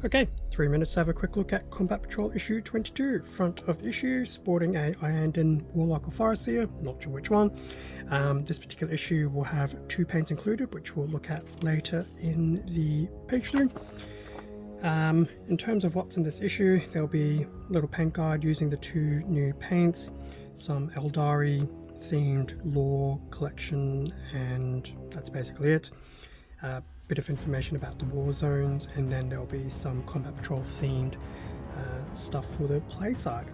Okay, 3 minutes to have a quick look at Combat Patrol issue 22. Front of the issue, sporting a Iyanden Warlock or Forestier, not sure which one. This particular issue will have 2 paints included, which we'll look at later in the page through. In terms of what's in this issue, there'll be a little paint guide using the 2 new paints, some Aeldari themed lore collection, and that's basically it. Bit of information about the war zones, and then there'll be some Combat Patrol themed stuff for the play side.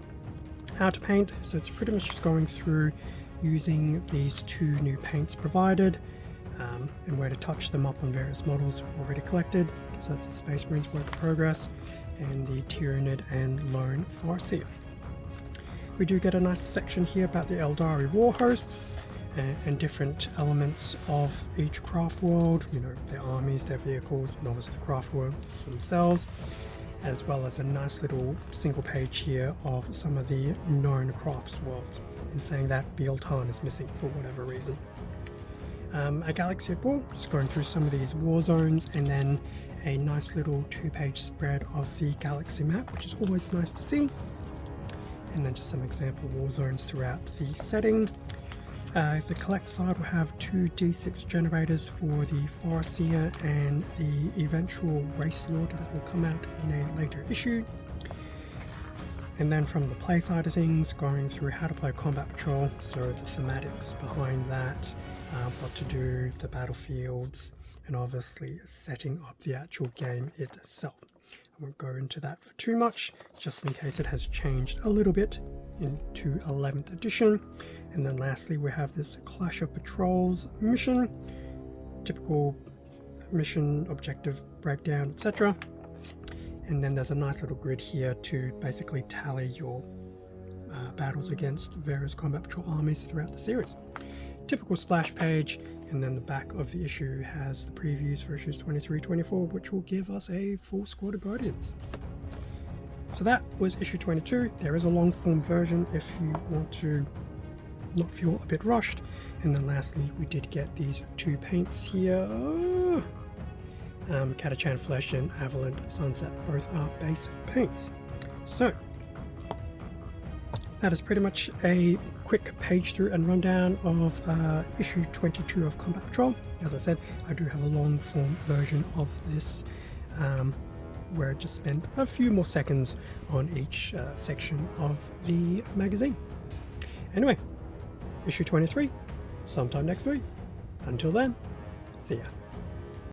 How to paint, so it's pretty much just going through using these 2 new paints provided, and where to touch them up on various models already collected. So that's the Space Marines work in progress and the Tyranid and Lone Farseer. We do get a nice section here about the Aeldari war hosts and different elements of each craft world, you know, their armies, their vehicles, and obviously the craft worlds themselves, as well as a nice little single page here of some of the known crafts worlds, and saying that Bieltan is missing for whatever reason. A galaxy at war, just going through some of these war zones, and then a nice little 2-page spread of the galaxy map, which is always nice to see, and then just some example war zones throughout the setting. The collect side will have 2 D6 generators for the Farseer and the eventual Race Lord that will come out in a later issue. And then from the play side of things, going through how to play Combat Patrol, so the thematics behind that, what to do, the battlefields, and obviously setting up the actual game itself. I won't go into that for too much, just in case it has changed a little bit into 11th edition. And then lastly, we have this Clash of Patrols mission, typical mission objective breakdown, etc. And then there's a nice little grid here to basically tally your battles against various Combat Patrol armies throughout the series. Typical splash page, and then the back of the issue has the previews for issues 23-24, which will give us a full squad of Guardians. So that was issue 22. There is a long form version if you want to not feel a bit rushed. And then lastly, we did get these 2 paints here. Catachan Flesh and Averland Sunset, both are base paints. So that is pretty much a quick page through and rundown of issue 22 of Combat Patrol. As I said, I do have a long form version of this where I just spent a few more seconds on each section of the magazine. Anyway, issue 23, sometime next week. Until then, see ya.